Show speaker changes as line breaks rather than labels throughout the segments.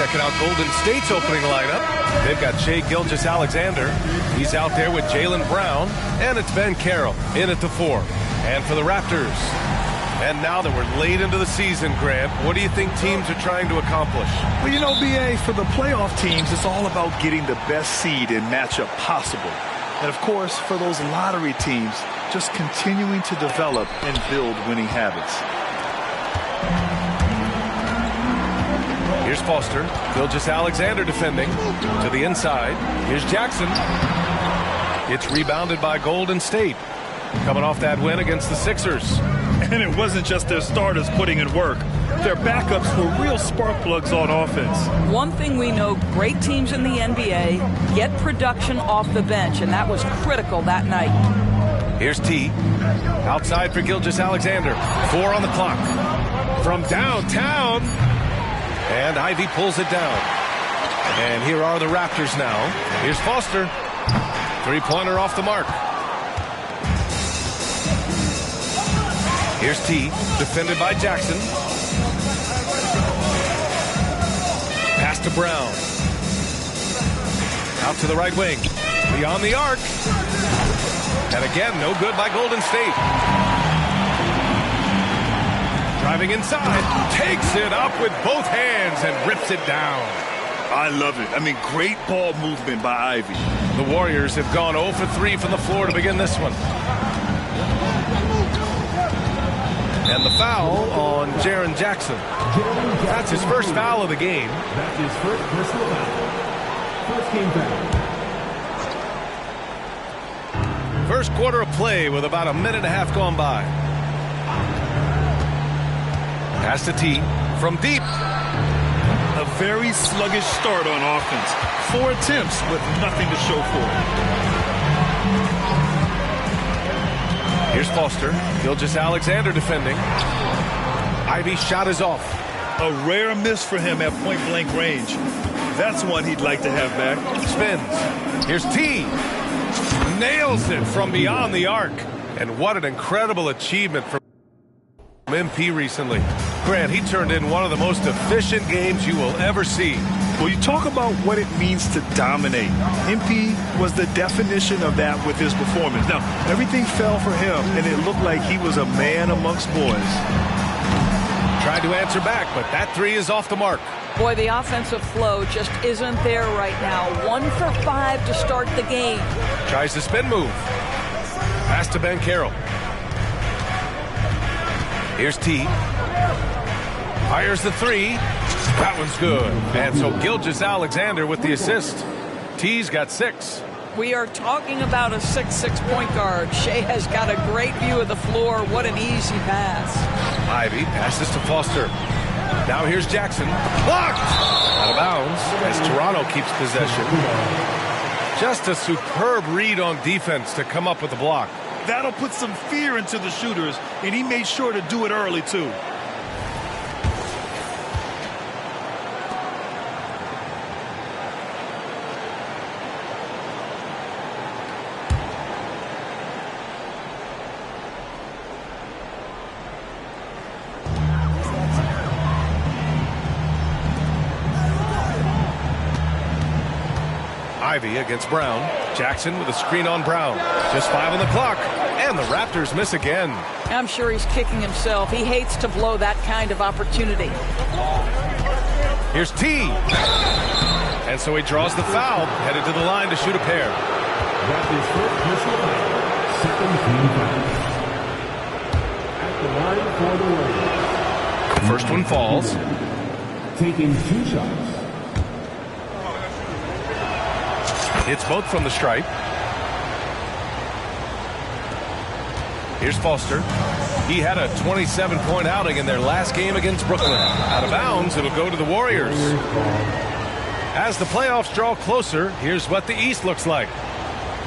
Checking out Golden State's opening lineup. They've got Shai Gilgeous-Alexander. He's out there with Jaylen Brown. And it's Ben Carroll in at the 4. And for the Raptors. And now that we're late into the season, Grant, what do you think teams are trying to accomplish?
Well, you know, B.A., for the playoff teams, it's all about getting the best seed and matchup possible. And, of course, for those lottery teams, just continuing to develop and build winning habits.
Here's Foster. Gilgeous-Alexander defending to the inside. Here's Jackson. It's rebounded by Golden State. Coming off that win against the Sixers.
And it wasn't just their starters putting in work. Their backups were real spark plugs on offense.
One thing we know, great teams in the NBA get production off the bench, and that was critical that night.
Here's T. Outside for Gilgeous-Alexander. 4 on the clock. From downtown. And Ivy pulls it down. And here are the Raptors now. Here's Foster. Three-pointer off the mark. Here's T, defended by Jackson. Pass to Brown. Out to the right wing. Beyond the arc. And again, no good by Golden State. Driving inside. Takes it up with both hands and rips it down.
I love it. I mean, great ball movement by Ivy.
The Warriors have gone 0 for 3 from the floor to begin this one. And the foul on Jaren Jackson. That's his first foul of the game.
That's his first personal foul. First game foul.
First quarter of play with about a minute and a half gone by. Pass to T from deep.
A very sluggish start on offense. 4 attempts with nothing to show for it.
Here's Foster. Gilgeous-Alexander defending. Ivy's shot is off.
A rare miss for him at point-blank range. That's one he'd like to have back.
Spins. Here's T. Nails it from beyond the arc. And what an incredible achievement from MP recently. Grant, he turned in one of the most efficient games you will ever see.
Well, you talk about what it means to dominate. MP was the definition of that with his performance. Now, everything fell for him, and it looked like he was a man amongst boys.
Tried to answer back, but that 3 is off the mark.
Boy, the offensive flow just isn't there right now. 1 for 5 to start the game.
Tries the spin move. Pass to Ben Carroll. Here's T. Fires the 3. That one's good. And so Gilgeous-Alexander with the assist. T's got 6.
We are talking about a 6'6" point guard. Shai has got a great view of the floor. What an easy pass.
Ivy passes to Foster. Now here's Jackson. Blocked! Out of bounds as Toronto keeps possession. Just a superb read on defense to come up with the block.
That'll put some fear into the shooters, and he made sure to do it early, too.
Ivy against Brown. Jackson with a screen on Brown. Just 5 on the clock. And the Raptors miss again.
I'm sure he's kicking himself. He hates to blow that kind of opportunity.
Here's T. And so he draws the foul. Headed to the line to shoot a pair.
That's his first personal foul. Second team foul. At the line for the Warriors.
First one falls.
Taking 2 shots.
It's both from the stripe. Here's Foster. He had a 27-point outing in their last game against Brooklyn. Out of bounds, it'll go to the Warriors. As the playoffs draw closer, here's what the East looks like.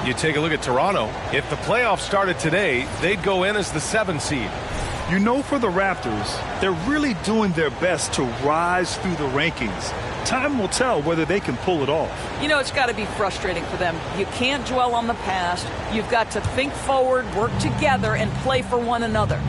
You take a look at Toronto. If the playoffs started today, they'd go in as the 7th seed.
You know, for the Raptors, they're really doing their best to rise through the rankings. Time will tell whether they can pull it off.
You know, it's got to be frustrating for them. You can't dwell on the past. You've got to think forward, work together, and play for one another.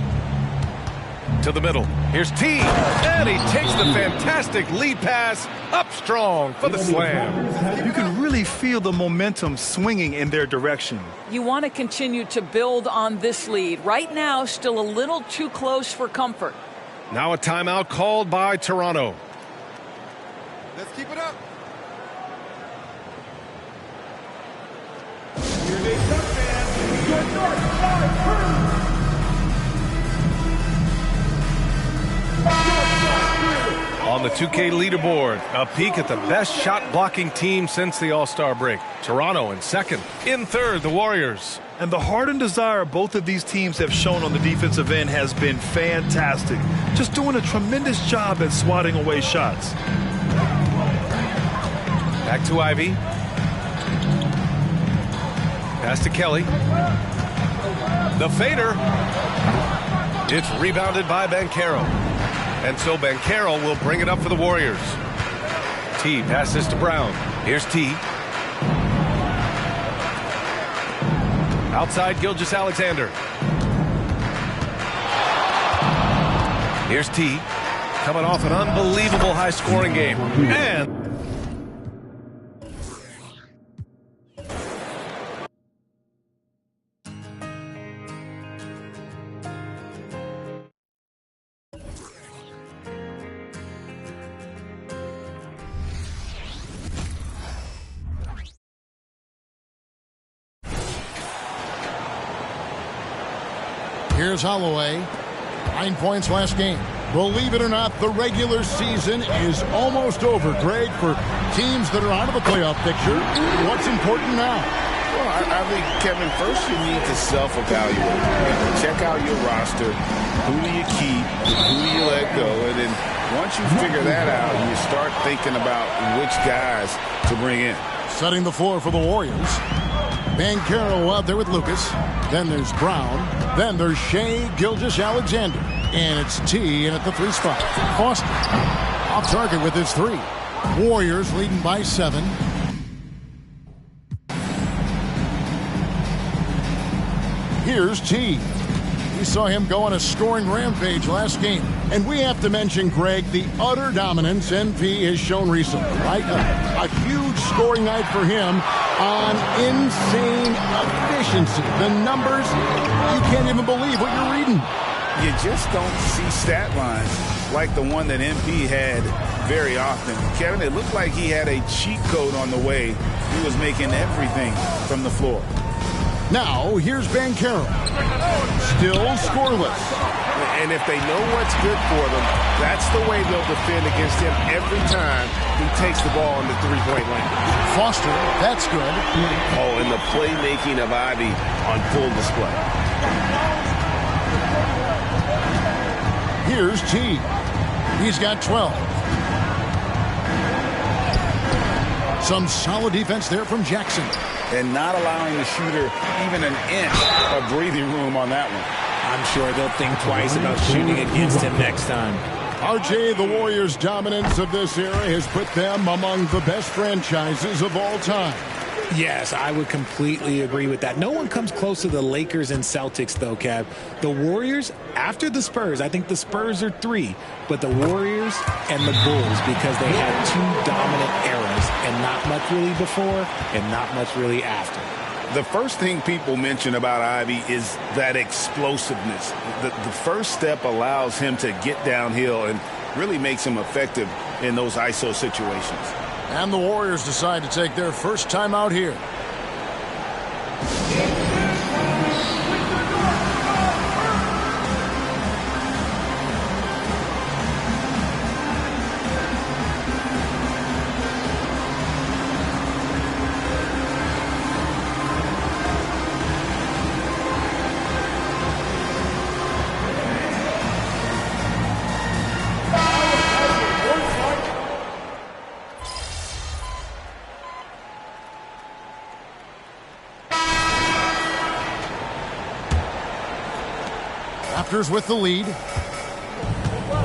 To the middle. Here's T. And he takes the fantastic lead pass up strong for the slam.
You can really feel the momentum swinging in their direction.
You want to continue to build on this lead. Right now, still a little too close for comfort.
Now a timeout called by Toronto.
Let's keep it up.
On the 2K leaderboard, a peek at the best shot-blocking team since the All-Star break. Toronto in second. In third, the Warriors.
And the heart and desire both of these teams have shown on the defensive end has been fantastic. Just doing a tremendous job at swatting away shots.
Back to Ivy. Pass to Kelly. The fader. It's rebounded by Banchero. And so Banchero will bring it up for the Warriors. T passes to Brown. Here's T. Outside Gilgeous-Alexander. Here's T. Coming off an unbelievable high-scoring game. And
here's Holloway. 9 points last game. Believe it or not, the regular season is almost over, Greg, for teams that are out of the playoff picture. What's important now?
Well, I think, Kevin, first you need to self-evaluate. Check out your roster. Who do you keep? Who do you let go? And then once you figure that out, you start thinking about which guys to bring in.
Setting the floor for the Warriors. Banchero out there with Lucas. Then there's Brown. Then there's Shai Gilgeous-Alexander. And it's T in at the 3 spot. Foster off target with his 3. Warriors leading by 7. Here's T. We saw him go on a scoring rampage last game. And we have to mention, Greg, the utter dominance NP has shown recently, right? A huge scoring night for him on insane efficiency. The numbers, you can't even believe what you're reading.
You just don't see stat lines like the one that MP had very often. Kevin, it looked like he had a cheat code on the way. He was making everything from the floor.
Now, here's Banchero. Still scoreless.
And if they know what's good for them, that's the way they'll defend against him every time he takes the ball in the three-point line.
Foster, that's good.
Oh, and the playmaking of Ivy on full display.
Here's T. He's got 12. Some solid defense there from Jackson.
And not allowing the shooter even an inch of breathing room on that one.
I'm sure they'll think twice about shooting against him next time.
RJ, the Warriors' dominance of this era has put them among the best franchises of all time.
Yes, I would completely agree with that. No one comes close to the Lakers and Celtics, though, Kev. The Warriors, after the Spurs, I think the Spurs are 3, but the Warriors and the Bulls, because they had 2 dominant eras, and not much really before and not much really after.
The first thing people mention about Ivy is that explosiveness. The first step allows him to get downhill and really makes him effective in those ISO situations.
And the Warriors decide to take their first time out here. Raptors with the lead.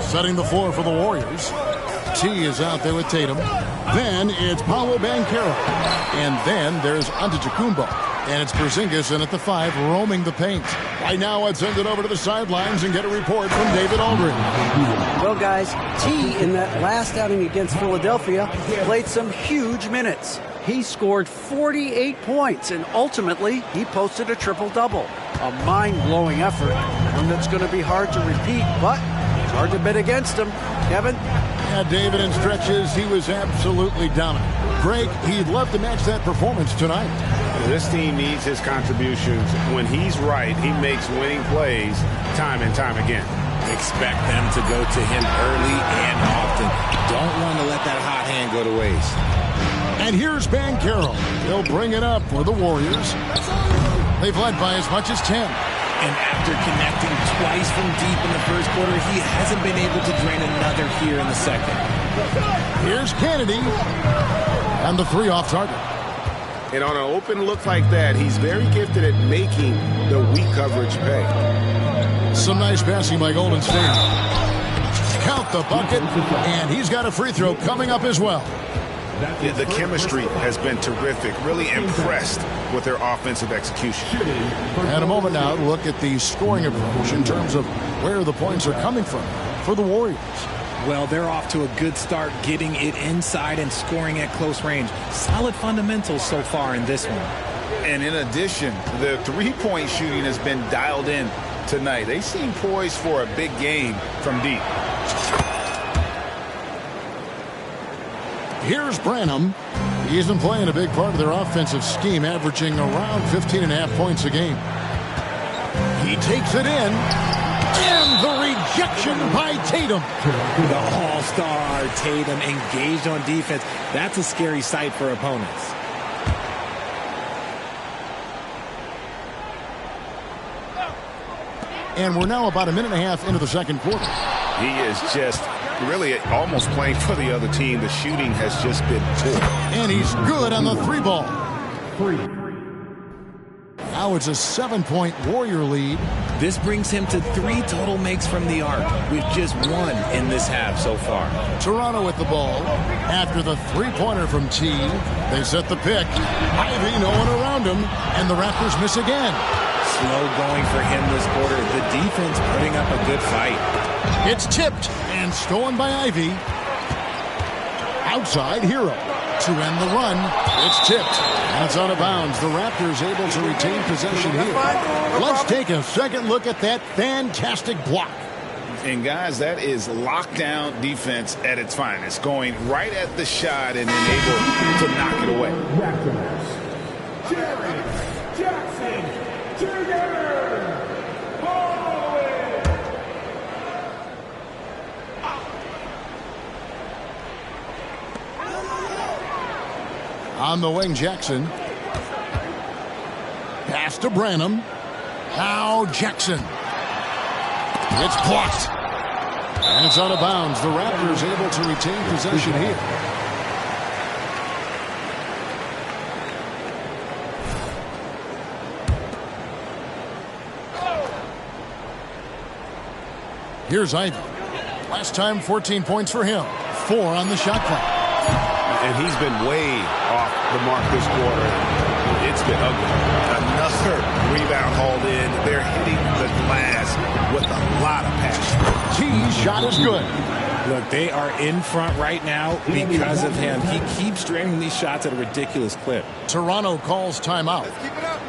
Setting the floor for the Warriors. T is out there with Tatum. Then it's Paolo Banchero. And then there's Antetokounmpo. And it's Porzingis in at the 5, roaming the paint. Right now, let's send it over to the sidelines and get a report from David Aldridge.
Well, guys, T in that last outing against Philadelphia played some huge minutes. He scored 48 points, and ultimately, he posted a triple-double. A mind-blowing effort, one that's going to be hard to repeat, but it's hard to bet against him. Kevin?
Yeah, David, in stretches, he was absolutely dominant. Greg, he'd love to match that performance tonight.
This team needs his contributions. When he's right, he makes winning plays time and time again.
Expect them to go to him early and often. Don't want to let that hot hand go to waste.
And here's Banchero. He'll bring it up for the Warriors. They've led by as much as 10.
And after connecting twice from deep in the first quarter, he hasn't been able to drain another here in the second.
Here's Kennedy. And the 3 off target.
And on an open look like that, he's very gifted at making the weak coverage pay.
Some nice passing by Golden State. Count the bucket, and he's got a free throw coming up as well.
Yeah, the chemistry has been terrific. Really impressed with their offensive execution.
And a moment now to look at the scoring approach in terms of where the points are coming from for the Warriors.
Well, they're off to a good start getting it inside and scoring at close range. Solid fundamentals so far in this one.
And in addition, the three-point shooting has been dialed in tonight. They seem poised for a big game from deep.
Here's Branham. He's been playing a big part of their offensive scheme, averaging around 15.5 points a game. He takes it in. And the rejection by Tatum.
The all-star Tatum engaged on defense. That's a scary sight for opponents.
And we're now about a minute and a half into the second quarter.
He is just really almost playing for the other team. The shooting has just been poor.
And he's good on the 3 ball. Now it's a 7-point Warrior lead.
This brings him to 3 total makes from the arc, with just 1 in this half so far.
Toronto with the ball. After the 3-pointer from T, they set the pick. Ivy, no one around him, and the Raptors miss again.
Slow going for him this quarter. The defense putting up a good fight.
It's tipped and stolen by Ivy. Outside Hero to end the run. It's tipped and it's out of bounds. The Raptors able to retain possession here. Let's take a second look at that fantastic block.
And guys, that is lockdown defense at its finest. Going right at the shot and then able to knock it away.
On the wing, Jackson. Pass to Branham. Now Jackson. It's blocked. And it's out of bounds. The Raptors able to retain possession here. Here's Ivy. Last time, 14 points for him. 4 on the shot clock.
And he's been way off the mark this quarter. It's been ugly. Another rebound hauled in. They're hitting the glass with a lot of passion.
T's shot is good.
Look, they are in front right now because of him. He keeps draining these shots at a ridiculous clip.
Toronto calls timeout.
Let's keep it up.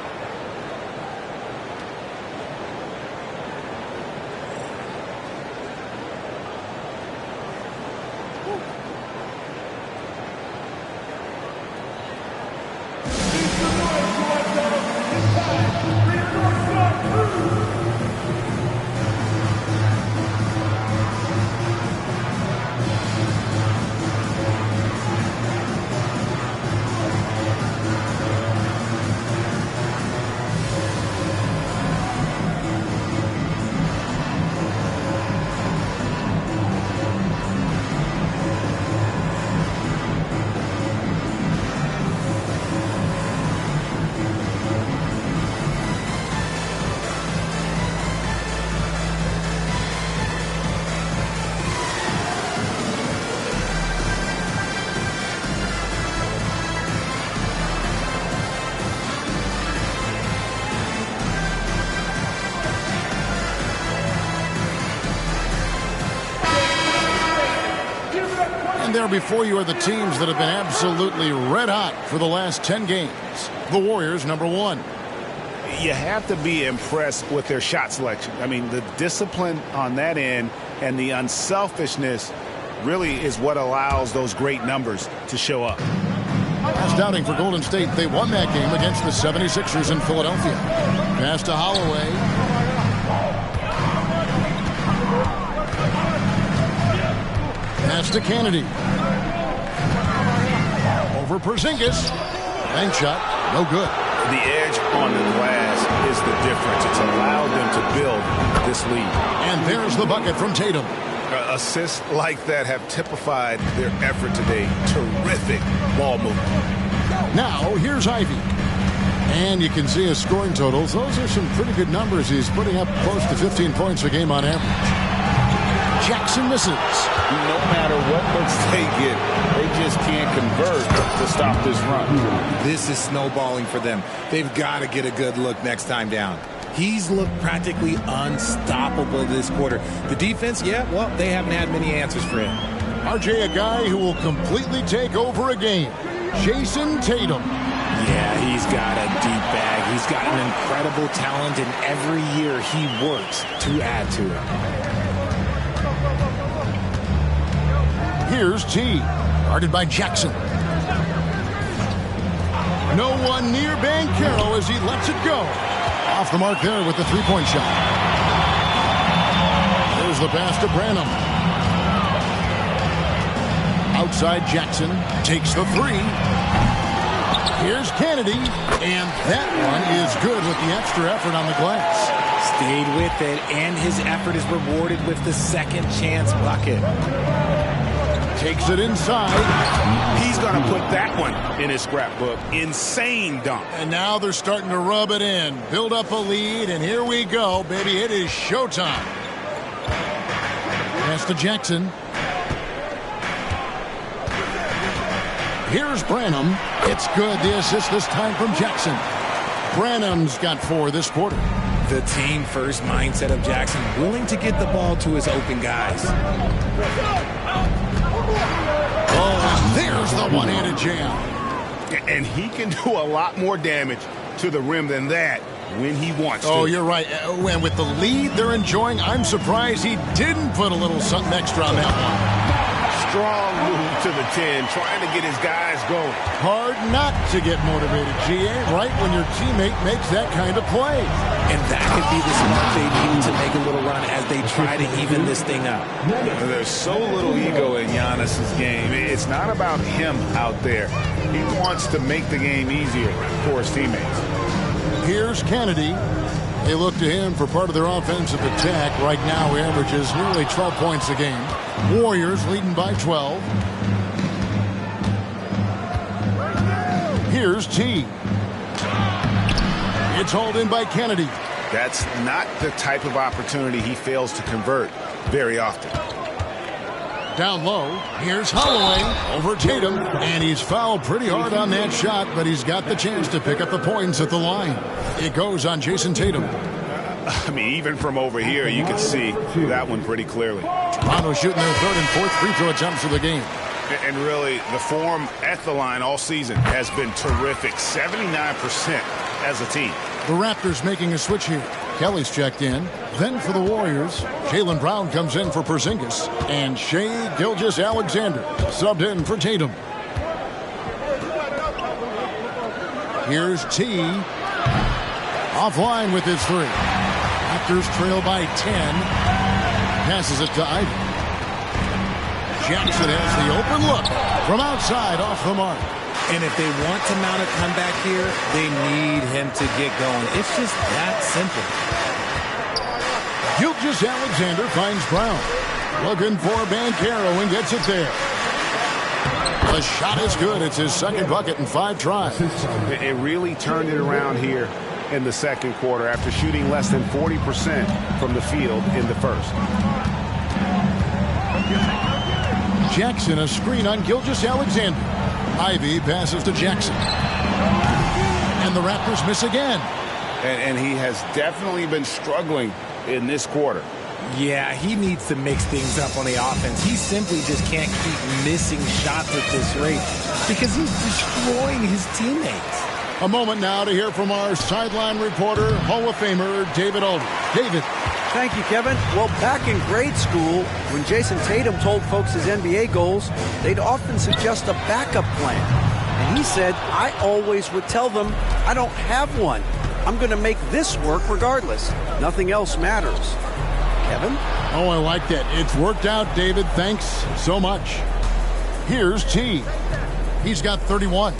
there before you are the teams that have been absolutely red hot for the last 10 games. The Warriors, number 1.
You have to be impressed with their shot selection. I mean, the discipline on that end and the unselfishness really is what allows those great numbers to show up.
Last outing for Golden State, they won that game against the 76ers in Philadelphia. Pass to Holloway. Pass to Kennedy. Over Porzingis. Bank shot, no good.
The edge on the glass is the difference. It's allowed them to build this lead.
And there's the bucket from Tatum.
Assists like that have typified their effort today. Terrific ball movement.
Now, here's Ivy. And you can see his scoring totals. Those are some pretty good numbers. He's putting up close to 15 points a game on average. Jackson misses.
No matter what looks they get, they just can't convert to stop this run.
This is snowballing for them. They've got to get a good look next time down. He's looked practically unstoppable this quarter. The defense, yeah, well, they haven't had many answers for him.
RJ, a guy who will completely take over a game. Jason Tatum.
Yeah, he's got a deep bag. He's got an incredible talent, and every year he works to add to it.
Here's T, guarded by Jackson. No one near Banchero as he lets it go. Off the mark there with the three-point shot. There's the pass to Branham. Outside Jackson takes the three. Here's Kennedy, and that one is good with the extra effort on the glass.
Stayed with it, and his effort is rewarded with the second chance bucket.
Takes it inside.
He's going to put that one in his scrapbook. Insane dunk.
And now they're starting to rub it in. Build up a lead, and here we go, baby. It is showtime. Pass to Jackson. Here's Branham. It's good. The assist this time from Jackson. Branham's got 4 this quarter.
The team first mindset of Jackson, willing to get the ball to his open guys.
Oh, there's the one-handed jam.
And he can do a lot more damage to the rim than that when he wants to.
Oh, you're right. And with the lead they're enjoying, I'm surprised he didn't put a little something extra on that one.
Strong move to the 10, trying to get his guys going.
Hard not to get motivated, GA, right when your teammate makes that kind of play.
And that could be the spot they need to make a little run as they try to even this thing up.
There's so little ego in Giannis's game. It's not about him out there. He wants to make the game easier for his teammates.
Here's Kennedy. They look to him for part of their offensive attack. Right now, he averages nearly 12 points a game. Warriors leading by 12. Here's T. It's hauled in by Kennedy.
That's not the type of opportunity he fails to convert very often.
Down low, here's Holloway over Tatum, and he's fouled pretty hard on that shot, but he's got the chance to pick up the points at the line. It goes on Jason Tatum.
I mean, even from over here, you can see that one pretty clearly.
Toronto shooting their 3rd and 4th free throw attempts of the game.
And really, the form at the line all season has been terrific. 79% as a team.
The Raptors making a switch here. Kelly's checked in. Then for the Warriors, Jaylen Brown comes in for Porzingis. And Shai Gilgeous-Alexander subbed in for Tatum. Here's T. Offline with his 3. Raptors trail by 10. Passes it to Ivy. Jackson has the open look from outside off the mark.
And if they want to mount a comeback here, they need him to get going. It's just that simple.
Gilgeous-Alexander finds Brown. Looking for Banchero and gets it there. The shot is good. It's his 2nd bucket in 5 tries.
It really turned it around here in the 2nd quarter after shooting less than 40% from the field in the 1st.
Jackson, a screen on Gilgeous-Alexander. Ivy passes to Jackson. And the Raptors miss again.
And he has definitely been struggling in this quarter.
Yeah, he needs to mix things up on the offense. He simply just can't keep missing shots at this rate because he's destroying his teammates.
A moment now to hear from our sideline reporter, Hall of Famer David Aldridge. David.
Thank you, Kevin. Well, back in grade school, when Jason Tatum told folks his NBA goals, they'd often suggest a backup plan. And he said, I always would tell them, I don't have one. I'm going to make this work regardless. Nothing else matters. Kevin?
Oh, I like that. It's worked out, David. Thanks so much. Here's T. He's got 31.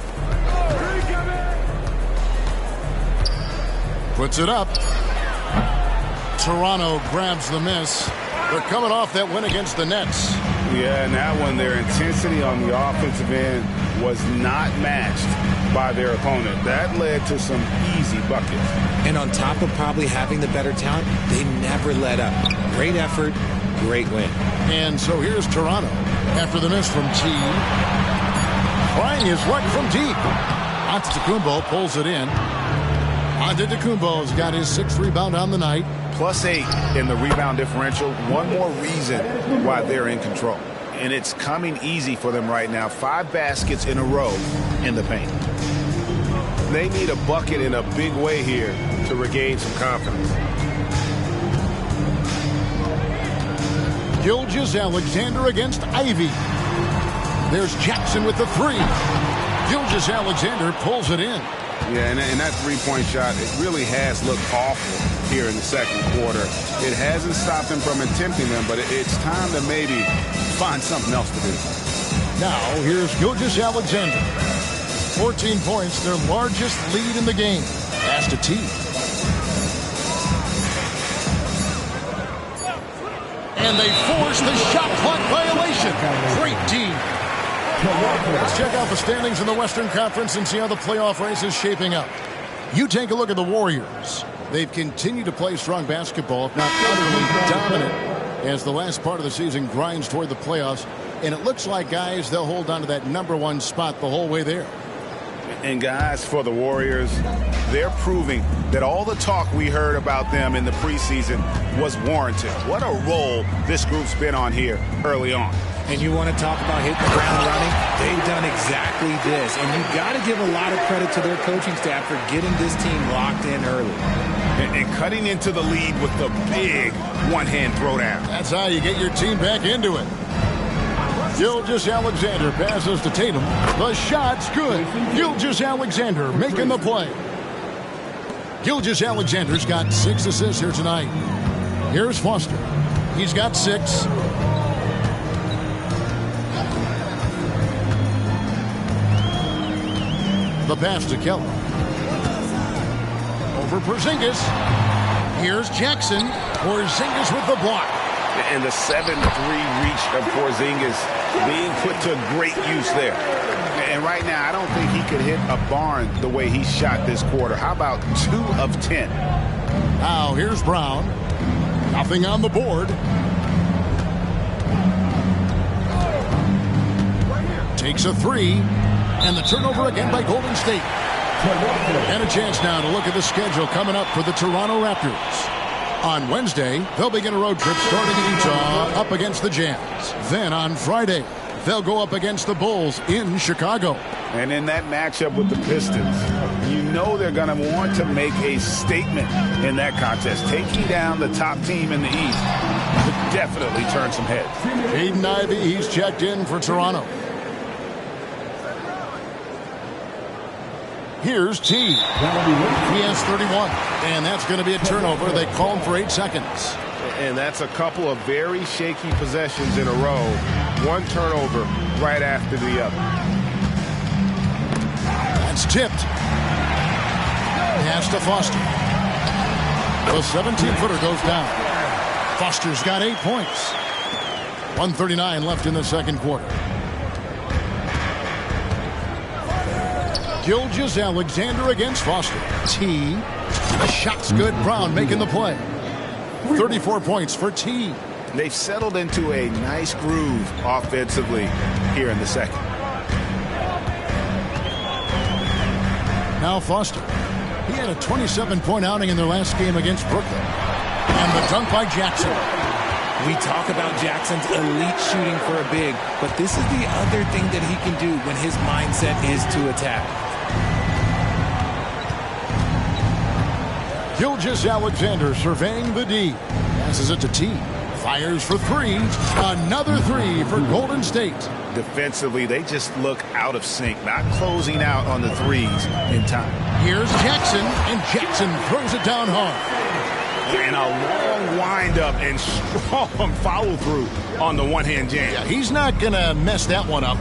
Puts it up. Toronto grabs the miss. They're coming off that win against the Nets.
Yeah, and that one, their intensity on the offensive end was not matched by their opponent. That led to some easy buckets.
And on top of probably having the better talent, they never let up. Great effort, great win.
And so here's Toronto after the miss from T. Trying his luck from deep. Antetokounmpo pulls it in. Antetokounmpo's got his 6th rebound on the night.
+8 in the rebound differential. One more reason why they're in control. And it's coming easy for them right now. 5 baskets in a row in the paint. They need a bucket in a big way here to regain some confidence.
Gilgeous-Alexander against Ivy. There's Jackson with the 3. Gilgeous-Alexander pulls it in.
Yeah, and that three-point shot, it really has looked awful here in the second quarter. It hasn't stopped them from attempting them, but it's time to maybe find something else to do.
Now, here's Gilgeous-Alexander. 14 points, their largest lead in the game. Pass to T. And they force the shot clock violation. Great D. Let's check out the standings in the Western Conference and see how the playoff race is shaping up. You take a look at the Warriors. They've continued to play strong basketball, if not utterly dominant, as the last part of the season grinds toward the playoffs. And it looks like, guys, they'll hold on to that #1 spot the whole way there.
And, guys, for the Warriors, they're proving that all the talk we heard about them in the preseason was warranted. What a role this group's been on here early on.
And you want to talk about hitting the ground running? They've done exactly this. And you've got to give a lot of credit to their coaching staff for getting this team locked in early.
And cutting into the lead with the big one-hand throwdown.
That's how you get your team back into it. Gilgeous-Alexander passes to Tatum. The shot's good. Gilgeous-Alexander making the play. Gilgeous-Alexander's got 6 assists here tonight. Here's Foster. He's got 6. The pass to Kelly. Over Porzingis. Here's Jackson. Porzingis with the block.
And the 7-3 reach of Porzingis being put to great use there. And right now, I don't think he could hit a barn the way he shot this quarter. How about 2 of 10?
Now here's Brown. Nothing on the board. Takes a 3. And the turnover again by Golden State. And a chance now to look at the schedule coming up for the Toronto Raptors. On Wednesday, they'll begin a road trip starting in Utah up against the Jazz. Then on Friday, they'll go up against the Bulls in Chicago.
And in that matchup with the Pistons, you know they're going to want to make a statement in that contest. Taking down the top team in the East could definitely turn some heads.
Aiden Ivey, he's checked in for Toronto. Here's T. He has 31, and that's going to be a turnover. They call him for 8 seconds.
And that's a couple of very shaky possessions in a row. One turnover right after the other.
That's tipped. Pass to Foster. The 17-footer goes down. Foster's got 8 points. 1:39 left in the second quarter. Gilgeous-Alexander against Foster. T. The shot's good. Brown making the play. 34 points for T.
They've settled into a nice groove offensively here in the second.
Now Foster. He had a 27-point outing in their last game against Brooklyn. And the dunk by Jackson.
We talk about Jackson's elite shooting for a big, but this is the other thing that he can do when his mindset is to attack.
Gilgeous-Alexander surveying the D. Passes it to T. Fires for three. Another three for Golden State.
Defensively, they just look out of sync, not closing out on the threes in time.
Here's Jackson, and Jackson throws it down hard.
And a long windup and strong follow-through on the one-hand jam.
Yeah, he's not going to mess that one up.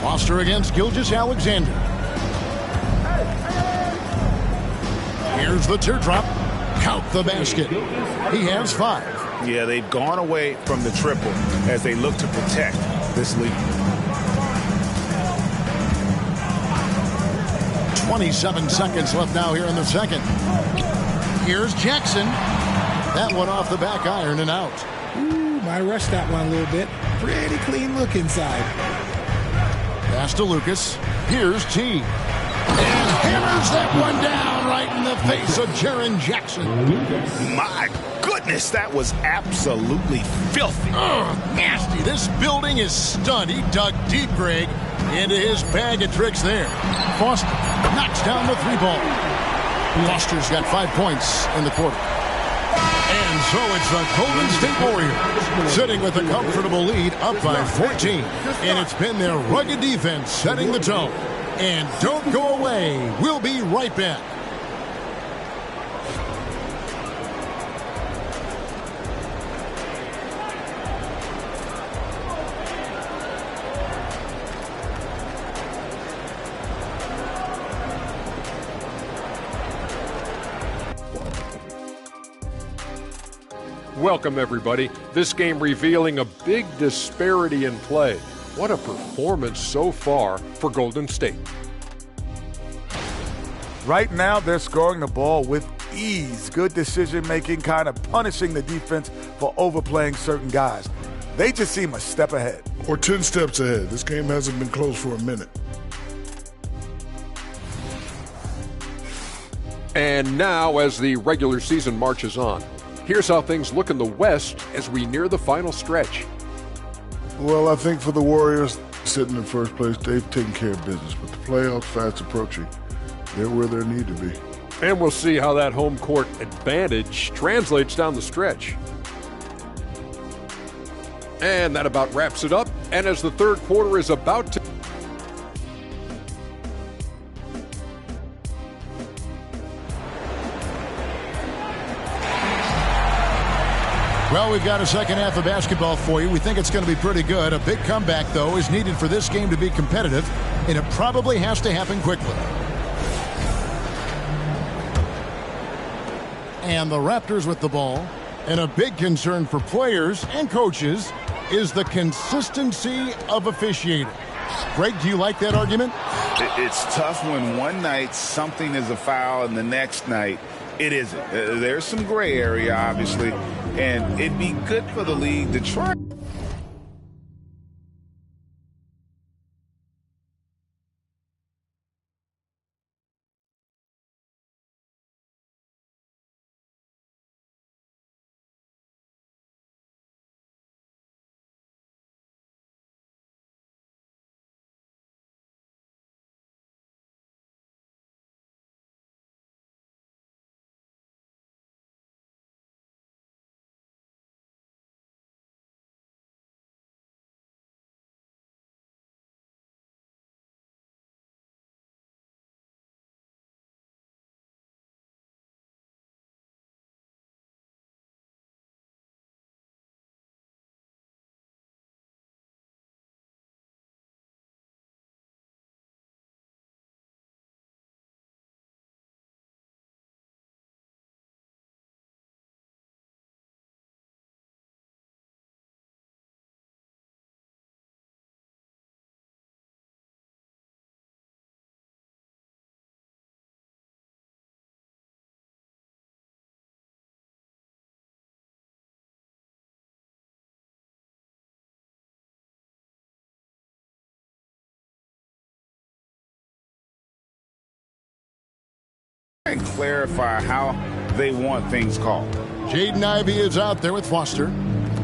Foster against Gilgeous-Alexander. Here's the teardrop. Count the basket. He has 5.
Yeah, they've gone away from the triple as they look to protect this lead.
27 seconds left now here in the second. Here's Jackson. That one off the back iron and out.
Ooh, might rush that one a little bit. Pretty clean look inside.
Pass to Lucas. Here's T. And hammers that one down right in the face of Jaren Jackson.
My goodness, that was absolutely filthy.
Nasty. This building is stunned. He dug deep, Greg, into his bag of tricks there. Foster knocks down the 3-ball. Foster's got 5 points in the quarter. And so it's the Golden State Warriors sitting with a comfortable lead up by 14. And it's been their rugged defense setting the tone. And don't go away. We'll be right back.
Welcome, everybody. This game revealing a big disparity in play. What a performance so far for Golden State.
Right now, they're scoring the ball with ease. Good decision-making, kind of punishing the defense for overplaying certain guys. They just seem a step ahead.
Or 10 steps ahead. This game hasn't been close for a minute.
And now, as the regular season marches on, here's how things look in the West as we near the final stretch.
Well, I think for the Warriors, sitting in first place, they've taken care of business. But the playoffs fast approaching. They're where they need to be.
And we'll see how that home court advantage translates down the stretch. And that about wraps it up. And as the third quarter is about to...
Well, we've got a second half of basketball for you. We think it's going to be pretty good. A big comeback, though, is needed for this game to be competitive, and it probably has to happen quickly. And the Raptors with the ball. And a big concern for players and coaches is the consistency of officiating. Greg, do you like that argument?
It's tough when one night something is a foul and the next night it isn't. There's some gray area, obviously, and it'd be good for the league to try. And clarify how they want things called.
Jaden Ivey is out there with Foster.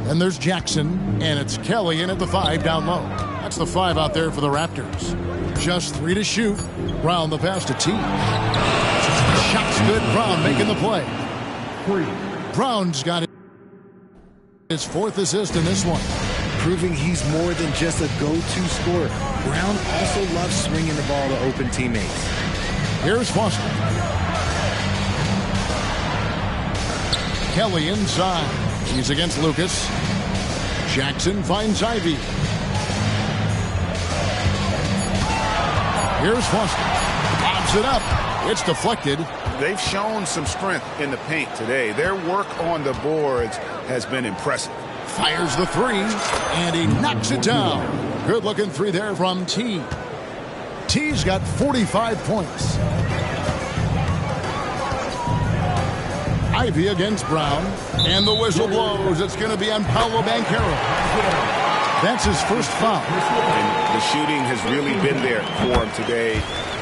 Then there's Jackson, and it's Kelly in at the 5 down low. That's the 5 out there for the Raptors. Just 3 to shoot. Brown the pass to T. Shot's good. Brown making the play. Brown's got his 4th assist in this one.
Proving he's more than just a go-to scorer. Brown also loves swinging the ball to open teammates.
Here's Foster. Kelly inside. He's against Lucas. Jackson finds Ivy. Here's Foster. Pops it up. It's deflected.
They've shown some strength in the paint today. Their work on the boards has been impressive.
Fires the 3, and he knocks it down. Good looking 3 there from T. T's got 45 points. Ivy against Brown, and the whistle blows. It's going to be on Paolo Banchero. That's his first foul.
And the shooting has really been there for him today,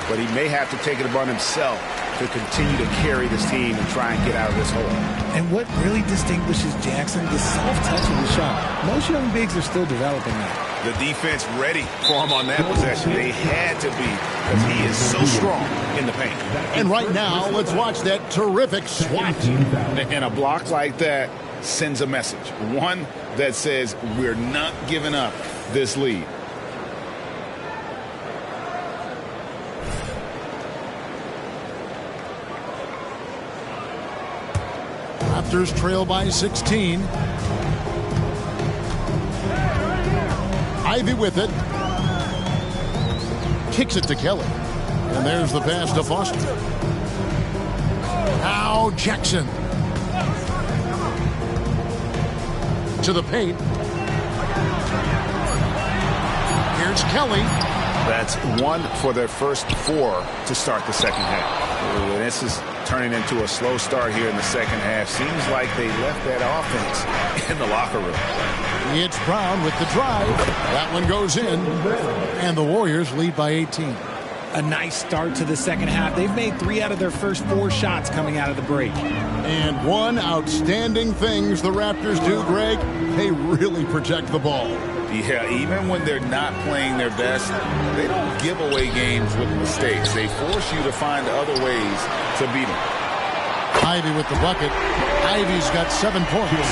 but he may have to take it upon himself to continue to carry this team and try and get out of this hole.
And what really distinguishes Jackson, the soft touch of the shot. Most young bigs are still developing that.
The defense ready for him on that possession. They had to be, because he is so strong in the paint.
And right now, let's watch that terrific swat.
And a block like that sends a message. One that says we're not giving up this lead.
Raptors trail by 16. Ivy with it. Kicks it to Kelly. And there's the pass to Foster. Now Jackson. To the paint. Here's Kelly.
That's 1 for their first 4 to start the second half. This is turning into a slow start here in the second half. Seems like they left that offense in the locker room.
It's Brown with the drive. That one goes in. And the Warriors lead by 18.
A nice start to the second half. They've made 3 out of their first 4 shots coming out of the break.
And one outstanding things the Raptors do, Greg, they really protect the ball.
Yeah, even when they're not playing their best, they don't give away games with mistakes. They force you to find other ways to beat them.
Ivy with the bucket. Ivy's got 7 points.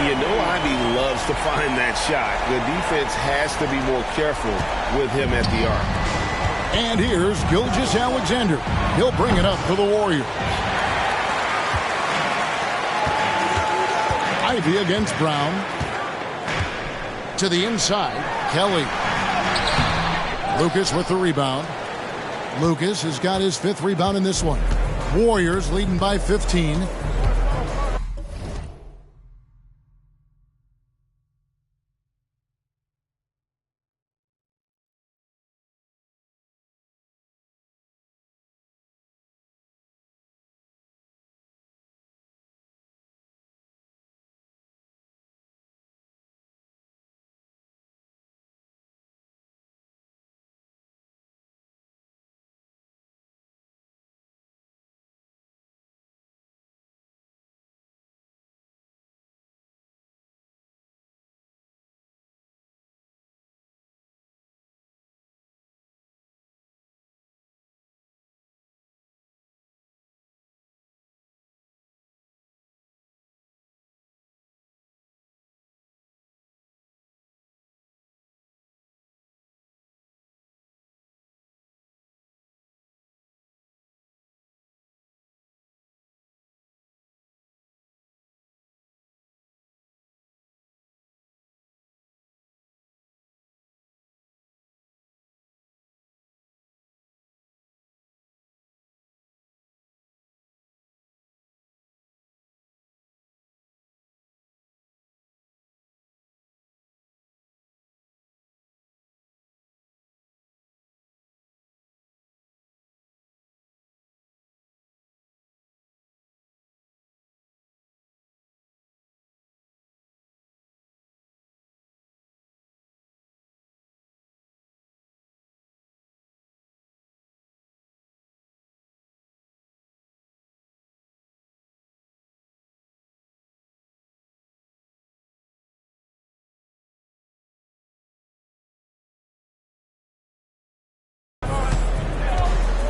You know Ivy loves to find that shot. The defense has to be more careful with him at the arc.
And here's Gilgeous-Alexander. He'll bring it up to the Warriors. Ivy against Brown. To the inside, Kelly. Lucas with the rebound. Lucas has got his 5th rebound in this one. Warriors leading by 15.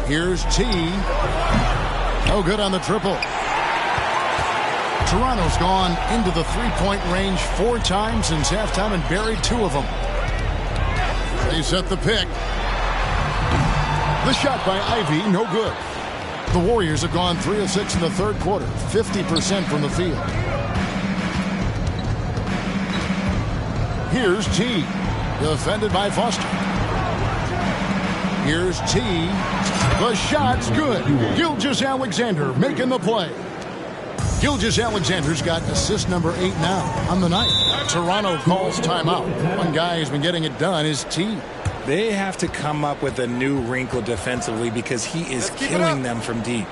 Here's T. No good on the triple. Toronto's gone into the three-point range 4 times since halftime and buried 2 of them. They set the pick. The shot by Ivy, no good. The Warriors have gone 3 of 6 in the third quarter, 50% from the field. Here's T. Defended by Foster. Here's T. The shot's good. Gilgeous-Alexander making the play. Gilgeous-Alexander's got assist number 8 now on the night. Toronto calls timeout. One guy who's been getting it done is T.
They have to come up with a new wrinkle defensively because he is killing them from deep.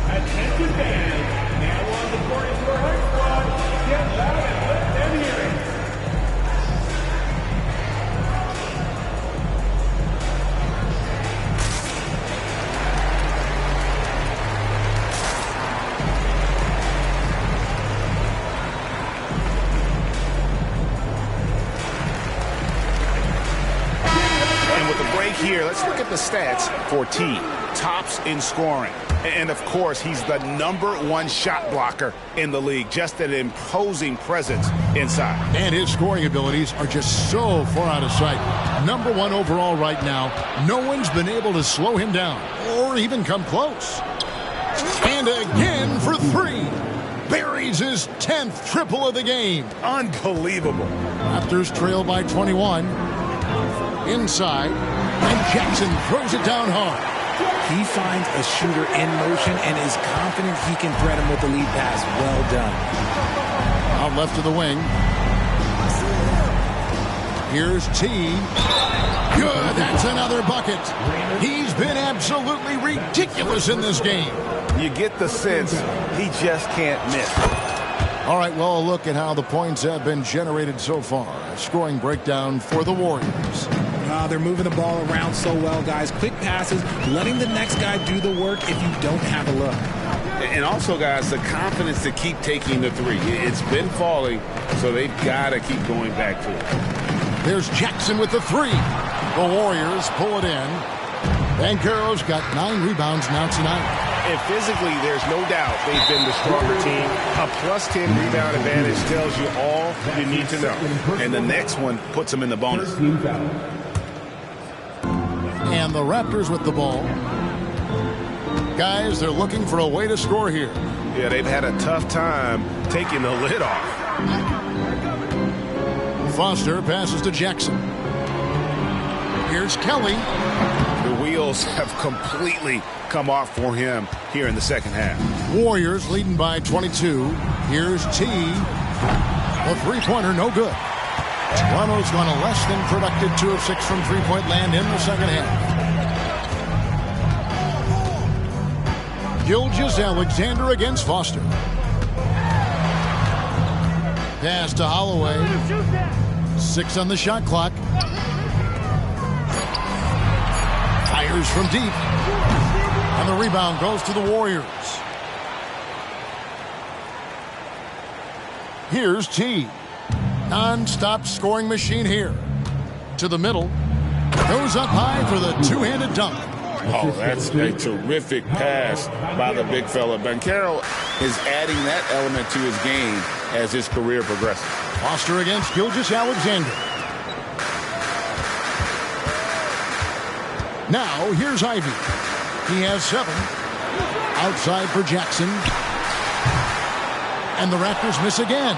Attention fans, now on the court is your high squad. Get loud and let them hear it.
Here, let's look at the stats for T. Tops in scoring. And, of course, he's the #1 shot blocker in the league. Just an imposing presence inside.
And his scoring abilities are just so far out of sight. #1 overall right now. No one's been able to slow him down or even come close. And again for 3. Buries his 10th triple of the game. Unbelievable. Raptors trail by 21. Inside. And Jackson throws it down hard.
He finds a shooter in motion and is confident he can thread him with the lead pass. Well done.
Out left to the wing. Here's T. Good. That's another bucket. He's been absolutely ridiculous in this game.
You get the sense he just can't miss.
All right, well, a look at how the points have been generated so far. A scoring breakdown for the Warriors.
They're moving the ball around so well, guys. Quick passes, letting the next guy do the work if you don't have a look.
And also, guys, the confidence to keep taking the 3. It's been falling, so they've got to keep going back to it.
There's Jackson with the 3. The Warriors pull it in. Banchero's got 9 rebounds now tonight.
And physically, there's no doubt they've been the stronger team. A +10 rebound advantage tells you all you need to know. And the next one puts them in the bonus.
And the Raptors with the ball. Guys, they're looking for a way to score here.
Yeah, they've had a tough time taking the lid off.
Foster passes to Jackson. Here's Kelly.
The wheels have completely come off for him here in the second half.
Warriors leading by 22. Here's T. The three-pointer, no good. Toronto's gone a less than productive 2 of 6 from three-point land in the second half. Gilgeous-Alexander against Foster. Pass to Holloway. 6 on the shot clock. Fires from deep. And the rebound goes to the Warriors. Here's T. Non-stop scoring machine here. To the middle. Goes up high for the two-handed dunk.
Oh, that's a terrific pass by the big fella. Banchero is adding that element to his game as his career progresses.
Foster against Gilgeous-Alexander. Now, here's Ivy. He has 7. Outside for Jackson. And the Raptors miss again.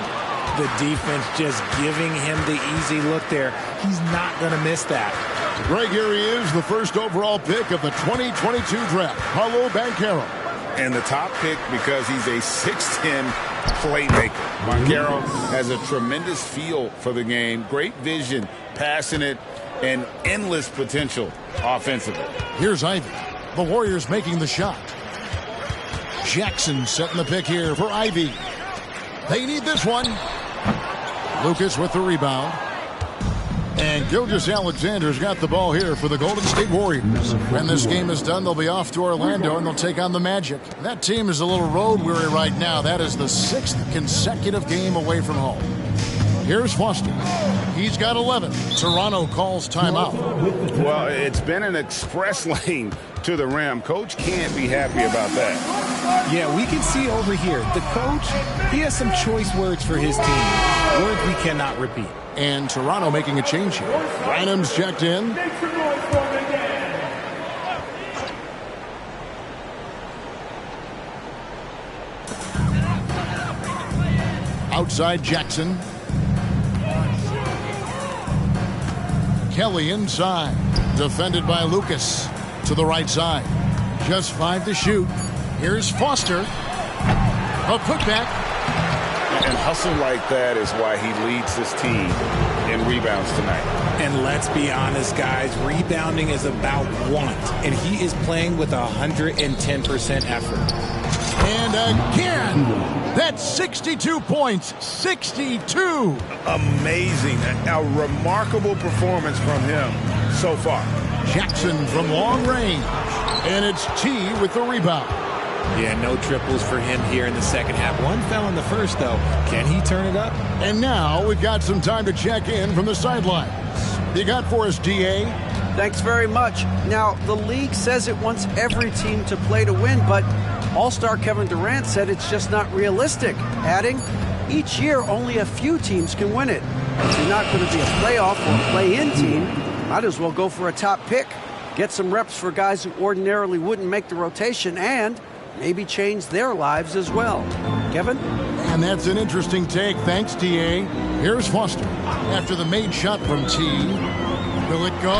The defense just giving him the easy look there. He's not going to miss that.
Greg, here he is, the first overall pick of the 2022 draft, Paolo Banchero.
And the top pick because he's a 6'10 playmaker. Banchero has a tremendous feel for the game, great vision, passing it, and endless potential offensively.
Here's Ivy. The Warriors making the shot. Jackson setting the pick here for Ivy. They need this one. Lucas with the rebound. And Gilgeous-Alexander's got the ball here for the Golden State Warriors. When this game is done, they'll be off to Orlando, and they'll take on the Magic. That team is a little road weary right now. That is the 6th consecutive game away from home. Here's Foster. He's got 11. Toronto calls timeout.
Well, it's been an express lane to the rim. Coach can't be happy about that.
Yeah, we can see over here, the coach, he has some choice words for his team. Words we cannot repeat.
And Toronto making a change here. Branham's checked in. Outside Jackson. Kelly inside. Defended by Lucas. To the right side. Just 5 to shoot. Here's Foster. A putback.
And hustle like that is why he leads his team in rebounds tonight.
And let's be honest, guys, rebounding is about want. And he is playing with 110% effort.
And again, that's 62 points. 62.
Amazing. A remarkable performance from him so far.
Jackson from long range. And it's T with the rebound.
Yeah, no triples for him here in the second half. One fell in the first, though. Can he turn it up?
And now we've got some time to check in from the sidelines. You got for us, D.A.?
Thanks very much. Now, the league says it wants every team to play to win, but All-Star Kevin Durant said it's just not realistic, adding, each year only a few teams can win it. If you're not going to be a playoff or play-in team, might as well go for a top pick. Get some reps for guys who ordinarily wouldn't make the rotation and maybe change their lives as well. Kevin?
And that's an interesting take. Thanks, D.A. Here's Foster. After the made shot from T. Will it go?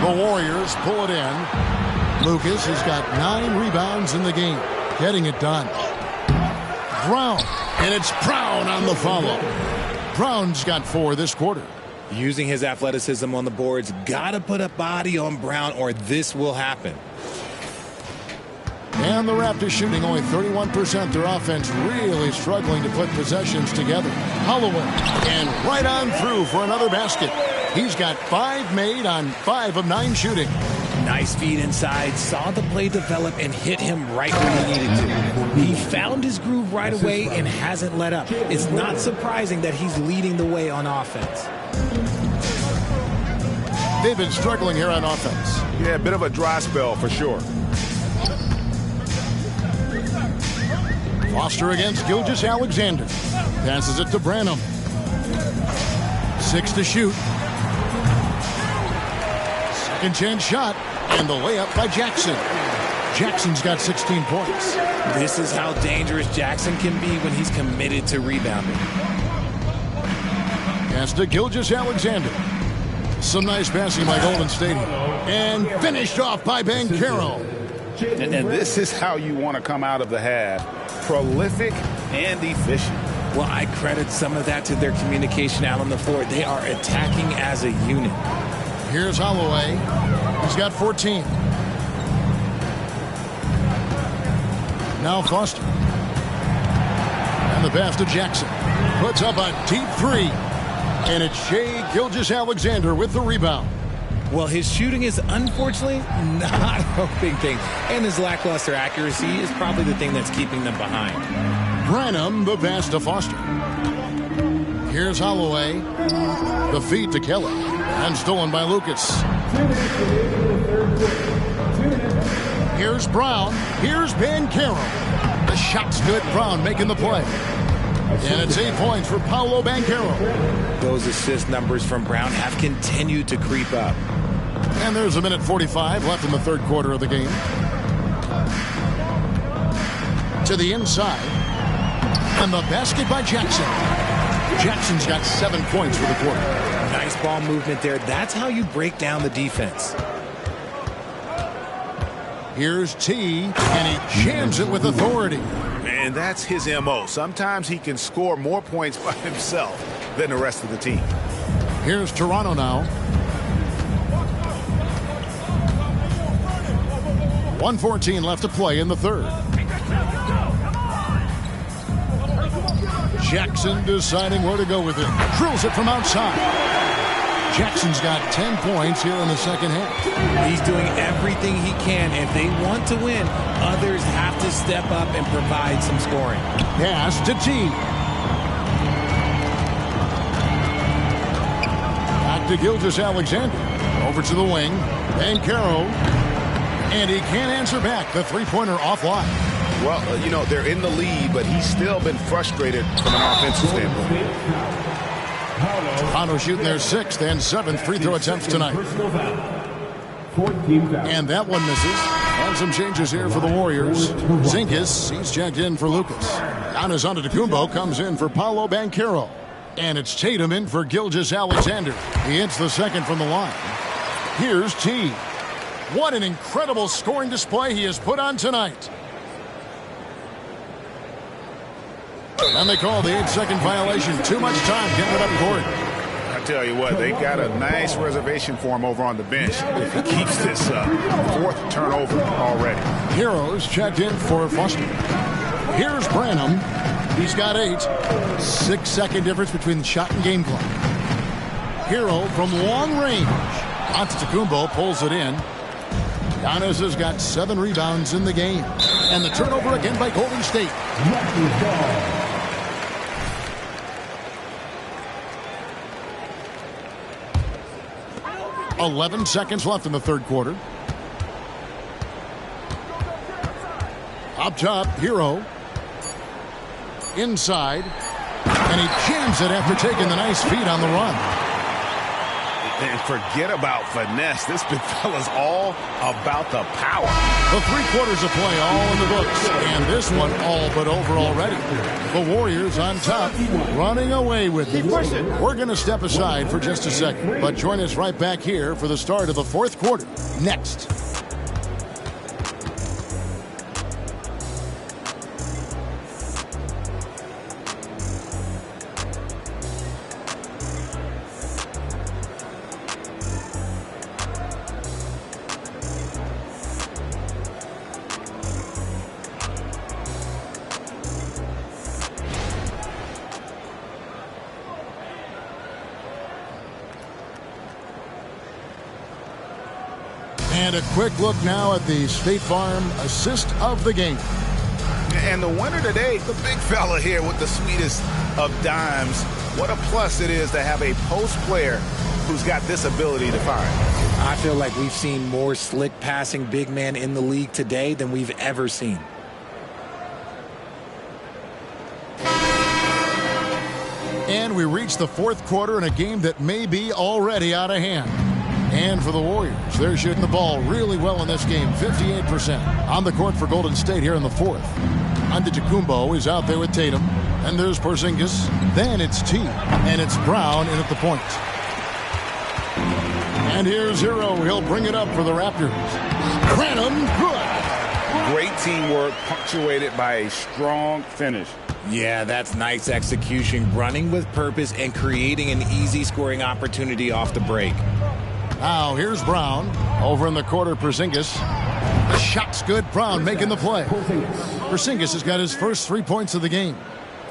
The Warriors pull it in. Lucas has got 9 rebounds in the game. Getting it done. Brown. And it's Brown on the follow. Brown's got 4 this quarter.
Using his athleticism on the boards, gotta put a body on Brown or this will happen.
And the Raptors shooting only 31%. Their offense really struggling to put possessions together. Holloway, and right on through for another basket. He's got 5 made on 5 of 9 shooting.
Nice feed inside, saw the play develop and hit him right where he needed to. He found his groove right away and hasn't let up. It's not surprising that he's leading the way on offense.
They've been struggling here on offense.
Yeah, a bit of a dry spell for sure.
Foster against Gilgeous-Alexander. Passes it to Branham. 6 to shoot. Second chance shot. And the layup by Jackson. Jackson's got 16 points.
This is how dangerous Jackson can be when he's committed to rebounding.
Pass to Gilgeous-Alexander. Some nice passing by Golden State. And finished off by Banchero.
And this is how you want to come out of the half. Prolific and efficient.
Well, I credit some of that to their communication out on the floor. They are attacking as a unit.
Here's Holloway. He's got 14. Now Foster. And the pass to Jackson. Puts up a deep 3. And it's Shai Gilgeous-Alexander with the rebound.
Well, his shooting is unfortunately not a big thing. And his lackluster accuracy is probably the thing that's keeping them behind.
Branham, the pass to Foster. Here's Holloway. The feed to Kelly. And stolen by Lucas. Here's Brown. Here's Banchero. The shot's good. Brown making the play. And it's 8 points for Paolo Banchero.
Those assist numbers from Brown have continued to creep up.
And there's 1:45 left in the third quarter of the game. To the inside. And the basket by Jackson. Jackson's got 7 points for the quarter.
Nice ball movement there. That's how you break down the defense.
Here's T, and he jams it with authority.
And that's his M.O. Sometimes he can score more points by himself than the rest of the team.
Here's Toronto now. 1:14 left to play in the third. Jackson deciding where to go with it. Drills it from outside. Jackson's got 10 points here in the second half.
He's doing everything he can. If they want to win, others have to step up and provide some scoring.
Pass to T. to Gilgeous-Alexander. Over to the wing. Banchero. And he can't answer back. The three-pointer offline.
Well, you know, they're in the lead, but he's still been frustrated from an offensive standpoint.
Toronto shooting their 6th and 7th free throw attempts tonight. And that one misses. And some changes here for the Warriors. Zinkis, he's checked in for Lucas. Giannis Antetokounmpo comes in for Paolo Banchero. And it's Tatum in for Gilgeous-Alexander. He hits the second from the line. Here's T. What an incredible scoring display he has put on tonight. And they call the 8-second violation. Too much time getting it up court.
I tell you what, they got a nice reservation for him over on the bench if he keeps this 4th turnover already.
Heroes checked in for Foster. Here's Branham. He's got 8. 6-second difference between the shot and game clock. Hero from long range. Antetokounmpo pulls it in. Giannis has got 7 rebounds in the game. And the turnover again by Golden State. 11 seconds left in the third quarter. Up top, Hero. Inside. And he jams it after taking the nice feed on the run.
And forget about finesse. This big fella's all about the power.
The 3 quarters of play all in the books. And this one all but over already. The Warriors on top, running away with it. We're going to step aside for just a second. But join us right back here for the start of the 4th quarter. Next. And a quick look now at the State Farm assist of the game.
And the winner today, the big fella here with the sweetest of dimes. What a plus it is to have a post player who's got this ability to find.
I feel like we've seen more slick passing big man in the league today than we've ever seen.
And we reach the 4th quarter in a game that may be already out of hand. And for the Warriors, they're shooting the ball really well in this game, 58%. On the court for Golden State here in the 4th. Antetokounmpo is out there with Tatum. And there's Porzingis. Then it's T. And it's Brown in at the point. And here's Hero. He'll bring it up for the Raptors. Branham, good.
Great teamwork, punctuated by a strong finish.
Yeah, that's nice execution, running with purpose and creating an easy scoring opportunity off the break.
Now here's Brown. Over in the quarter, Porzingis. The shot's good. Brown making the play. Porzingis has got his first 3 points of the game.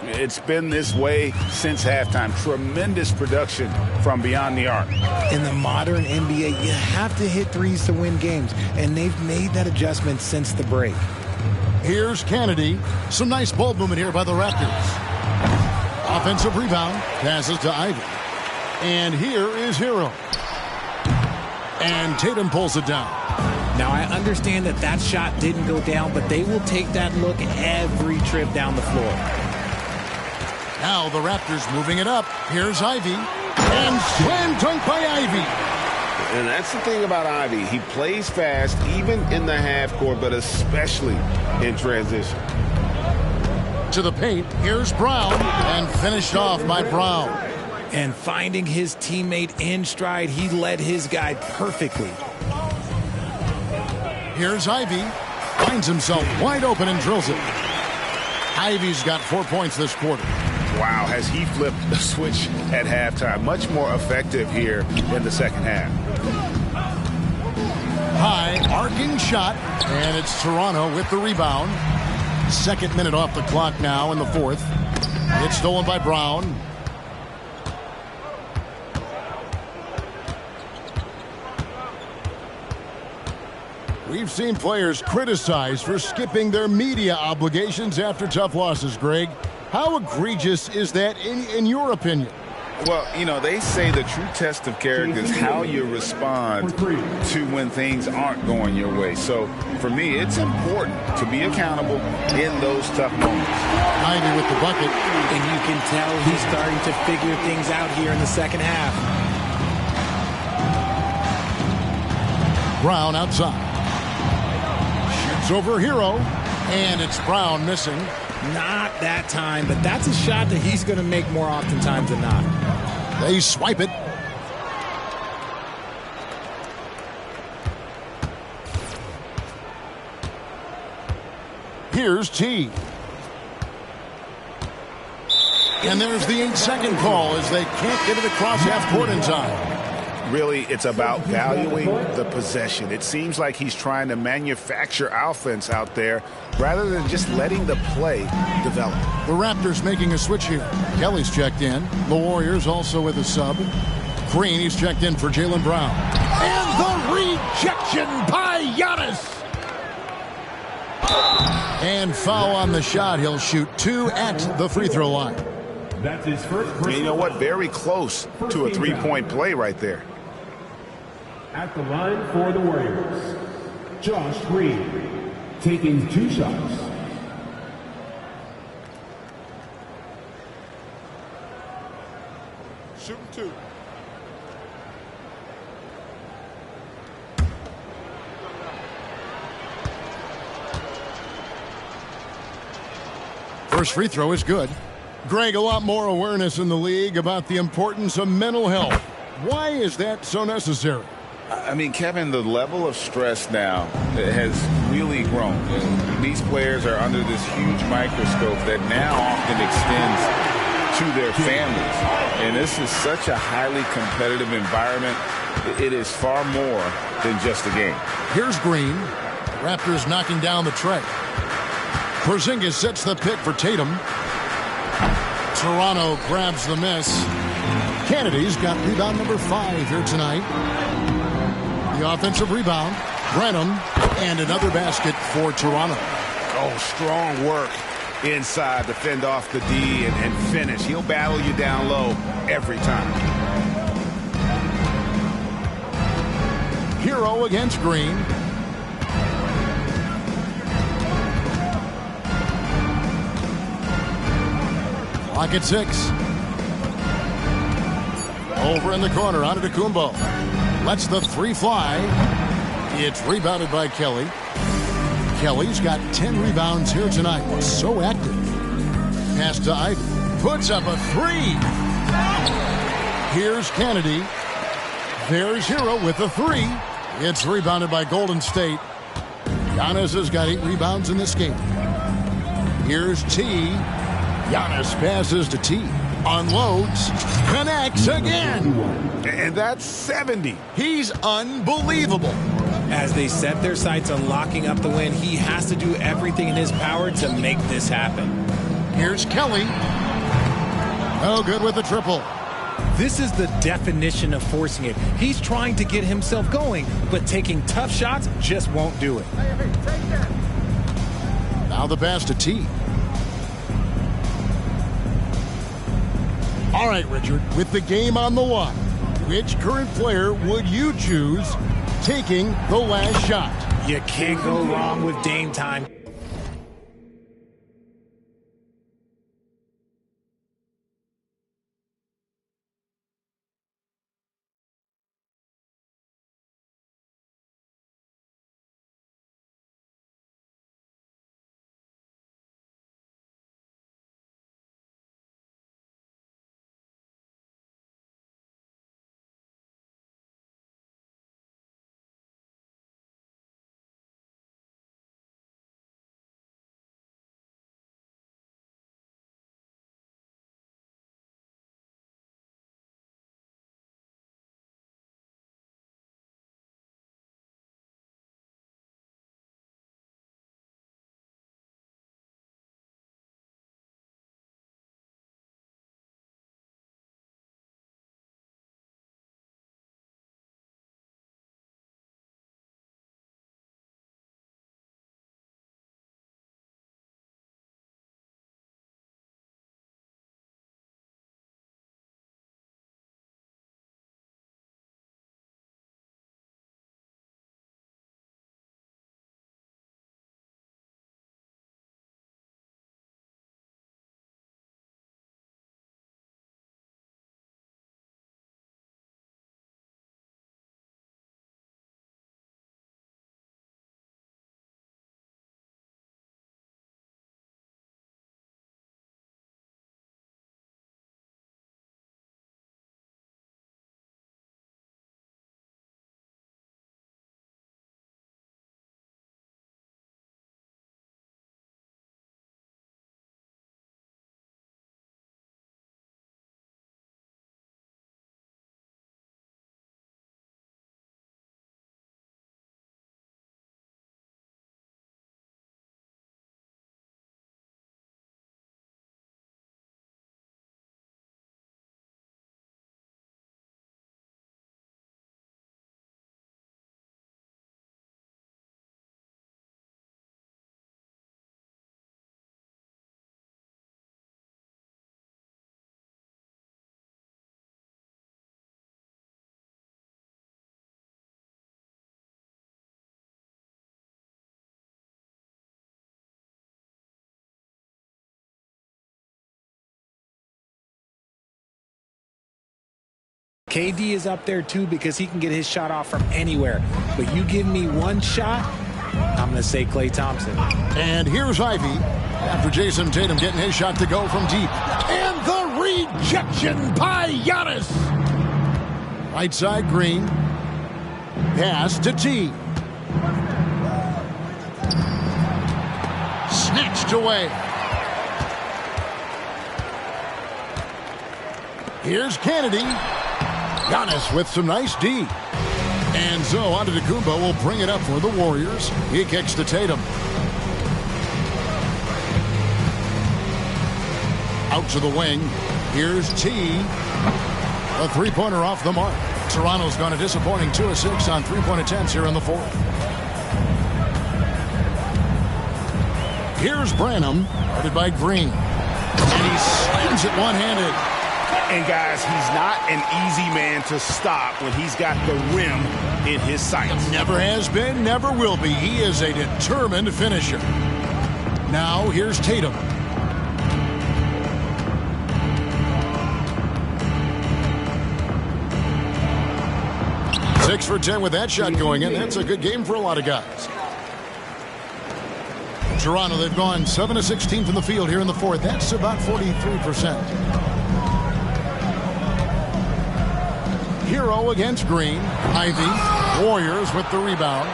It's been this way since halftime. Tremendous production from beyond the arc.
In the modern NBA, you have to hit threes to win games, and they've made that adjustment since the break.
Here's Kennedy. Some nice ball movement here by the Raptors. Offensive rebound. Passes to Ivy. And here is Hero. And Tatum pulls it down.
Now, I understand that that shot didn't go down, but they will take that look every trip down the floor.
Now the Raptors moving it up. Here's Ivy. And slam dunk by Ivy.
And that's the thing about Ivy. He plays fast, even in the half court, but especially in transition.
To the paint. Here's Brown. And finished off by Brown.
And finding his teammate in stride, he led his guy perfectly.
Here's Ivy. Finds himself wide open and drills it. Ivy's got 4 points this quarter.
Wow, has he flipped the switch at halftime. Much more effective here in the second half.
High, arcing shot, and it's Toronto with the rebound. Second minute off the clock now in the 4th. It's stolen by Brown. We've seen players criticized for skipping their media obligations after tough losses, Greg. How egregious is that in your opinion?
Well, you know, they say the true test of character is how you respond to when things aren't going your way. So, for me, it's important to be accountable in those tough moments.
Ivy with the bucket.
And you can tell he's starting to figure things out here in the second half.
Brown outside. Shoots over Hero. And it's Brown missing.
Not that time, but that's a shot that he's going to make more oftentimes than not.
They swipe it. Here's T. And there's the 8-second call as they can't get it across half court in time.
Really, it's about valuing the possession. It seems like he's trying to manufacture offense out there rather than just letting the play develop.
The Raptors making a switch here. Kelly's checked in. The Warriors also with a sub. Green, he's checked in for Jaylen Brown. And the rejection by Giannis. And foul on the shot. He'll shoot 2 at the free throw line.
That's his first.
And you know what? Very close to a three-point play right there.
At the line for the Warriors, Josh Green, taking 2 shots.
Shooting 2.
First free throw is good. Greg, a lot more awareness in the league about the importance of mental health. Why is that so necessary?
I mean, Kevin, the level of stress now has really grown. These players are under this huge microscope that now often extends to their families. And this is such a highly competitive environment. It is far more than just a game.
Here's Green. Raptors knocking down the tray. Porzingis sets the pick for Tatum. Toronto grabs the miss. Kennedy's got rebound number 5 here tonight. The offensive rebound. Brenham, and another basket for Toronto.
Oh, strong work inside to fend off the D and finish. He'll battle you down low every time.
Hero against Green. Clock at 6. Over in the corner, Antetokounmpo. Lets the 3 fly. It's rebounded by Kelly. Kelly's got 10 rebounds here tonight. So active. Pass to Ivy. Puts up a 3. Here's Kennedy. There's Hero with a 3. It's rebounded by Golden State. Giannis has got 8 rebounds in this game. Here's T. Giannis passes to T. Unloads. Connects again.
And that's 70.
He's unbelievable.
As they set their sights on locking up the win, he has to do everything in his power to make this happen.
Here's Kelly. Oh, good with the triple.
This is the definition of forcing it. He's trying to get himself going, but taking tough shots just won't do it.
Now the pass to T. All right, Richard, with the game on the line, which current player would you choose taking the last shot?
You can't go wrong with Dame time. KD is up there too because he can get his shot off from anywhere. But you give me one shot, I'm going to say Klay Thompson.
And here's Ivy after Jason Tatum getting his shot to go from deep. And the rejection by Giannis. Right side, Green. Pass to T. Snatched away. Here's Kennedy. Giannis with some nice D. And so Antetokounmpo will bring it up for the Warriors. He kicks to Tatum. Out to the wing. Here's T. A three-pointer off the mark. Toronto's gone a disappointing 2 of 6 on three-point attempts here in the fourth. Here's Branham, guarded by Green. And he slams it one-handed.
And guys, he's not an easy man to stop when he's got the rim in his sights.
Never has been, never will be. He is a determined finisher. Now here's Tatum. Six for 10 with that shot going in. That's a good game for a lot of guys. Toronto, they've gone 7 of 16 from the field here in the fourth. That's about 43%. Hero against Green. Ivy. Warriors with the rebound.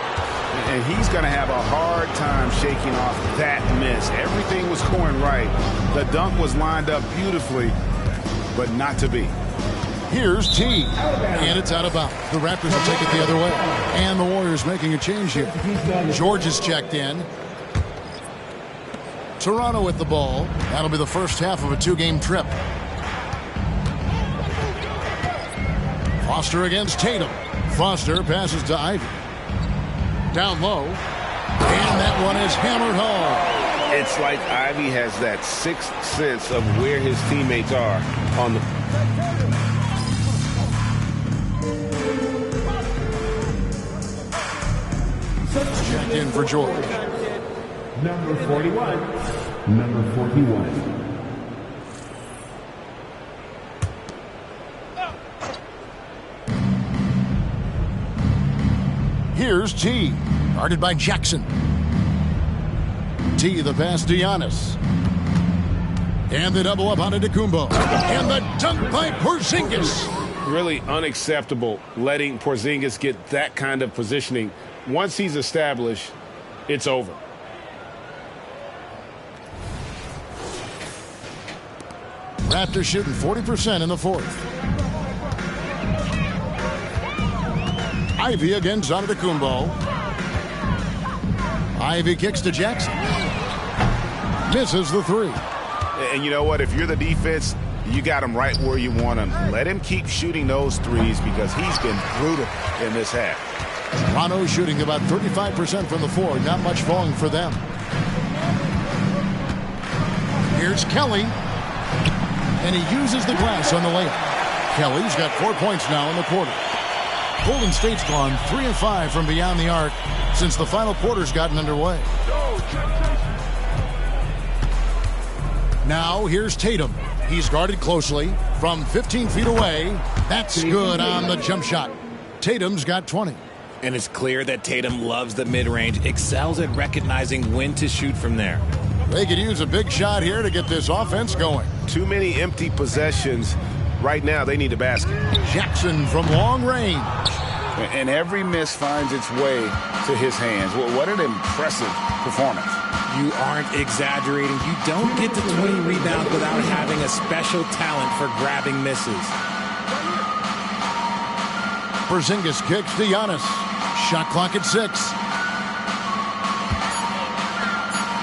And he's going to have a hard time shaking off that miss. Everything was going right. The dunk was lined up beautifully, but not to be.
Here's T. And it's out of bounds. The Raptors will take it the other way. And the Warriors making a change here. George is checked in. Toronto with the ball. That'll be the first half of a two-game trip. Foster against Tatum. Foster passes to Ivy. Down low. And that one is hammered home.
It's like Ivy has that sixth sense of where his teammates are on the...
Check in for George.
Number 41. Number 41.
Here's T. Guarded by Jackson. T, the pass to Giannis. And the double up on Antetokounmpo. And the dunk by Porzingis.
Really unacceptable letting Porzingis get that kind of positioning. Once he's established, it's over.
Raptors shooting 40% in the fourth. Ivy against Antetokounmpo. Ivy kicks to Jackson. Misses the three.
And you know what? If you're the defense, you got him right where you want him. Let him keep shooting those threes because he's been brutal in this half.
Toronto shooting about 35% from the floor. Not much falling for them. Here's Kelly. And he uses the glass on the layup. Kelly's got 4 points now in the quarter. Golden State's gone 3 of 5 from beyond the arc since the final quarter's gotten underway. Now here's Tatum. He's guarded closely from 15 feet away. That's good on the jump shot. Tatum's got 20.
And it's clear that Tatum loves the mid-range, excels at recognizing when to shoot from there.
They could use a big shot here to get this offense going.
Too many empty possessions. Right now, they need a basket.
Jackson from long range.
And every miss finds its way to his hands. Well, what an impressive performance.
You aren't exaggerating. You don't get to 20 rebounds without having a special talent for grabbing misses.
Porzingis kicks to Giannis. Shot clock at 6.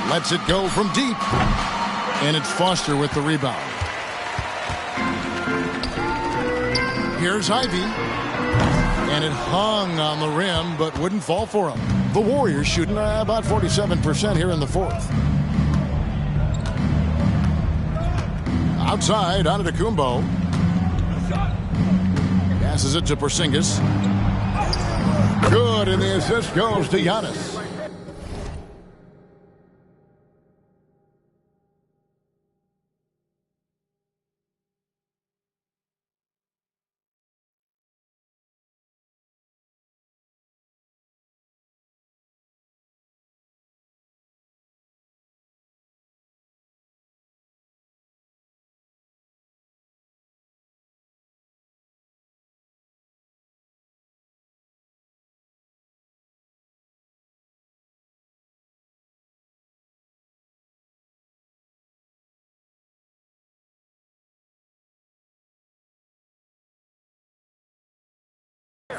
Lets it go from deep. And it's Foster with the rebound. Here's Ivy. And it hung on the rim, but wouldn't fall for him. The Warriors shooting about 47% here in the fourth. Outside, Antetokounmpo. Passes it to Porzingis. Good, and the assist goes to Giannis.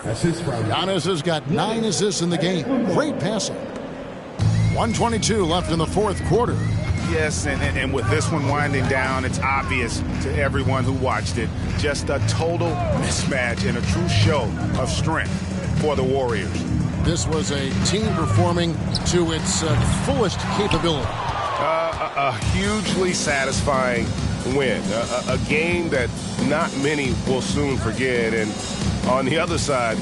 Giannis has got 9 assists in the game. Great passing. 1:22 left in the fourth quarter.
Yes, and with this one winding down, it's obvious to everyone who watched it. Just a total mismatch and a true show of strength for the Warriors.
This was a team performing to its fullest capability.
A hugely satisfying win. A game that not many will soon forget. And on the other side,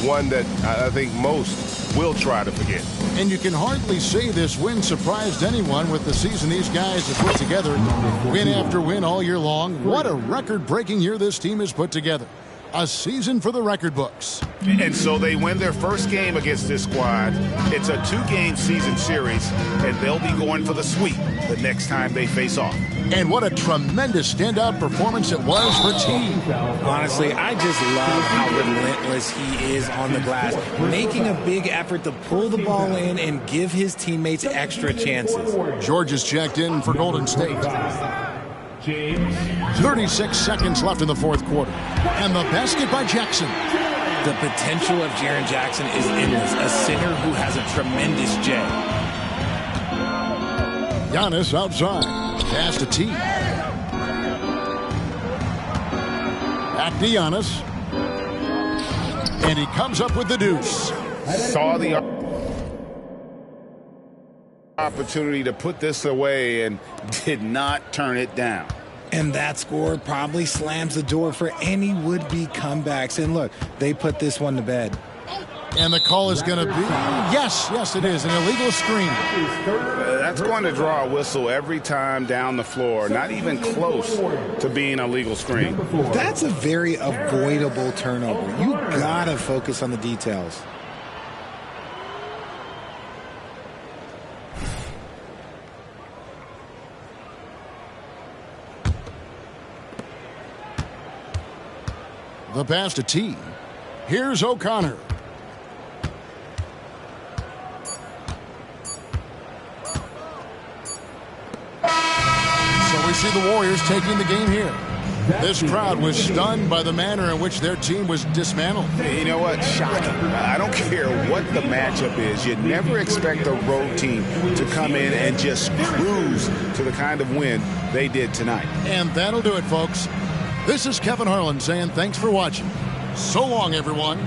one that I think most will try to forget.
And you can hardly say this win surprised anyone with the season these guys have put together. Win after win all year long. What a record-breaking year this team has put together. A season for the record books.
And so they win their first game against this squad. It's a 2-game season series, and they'll be going for the sweep the next time they face off.
And what a tremendous standout performance it was for T.
Honestly, I just love how relentless he is on the glass, making a big effort to pull the ball in and give his teammates extra chances.
George is checked in for Golden State. 36 seconds left in the fourth quarter. And the basket by Jackson.
The potential of Jaren Jackson is endless. A center who has a tremendous J.
Giannis outside. Pass to T. Back to Giannis. And he comes up with the deuce.
Saw the opportunity to put this away and did not turn it down.
And that score probably slams the door for any would-be comebacks. And look, they put this one to bed.
And the call is going to be, yes, it is, an illegal screen.
That's going to draw a whistle every time down the floor. Not even close to being a legal screen.
That's a very avoidable turnover. You got to focus on the details.
The pass to T. Here's O'Connor. So we see the Warriors taking the game here. This crowd was stunned by the manner in which their team was dismantled.
You know what? Shocking. I don't care what the matchup is. You never expect a road team to come in and just cruise to the kind of win they did tonight.
And that'll do it, folks. This is Kevin Harlan saying thanks for watching. So long, everyone.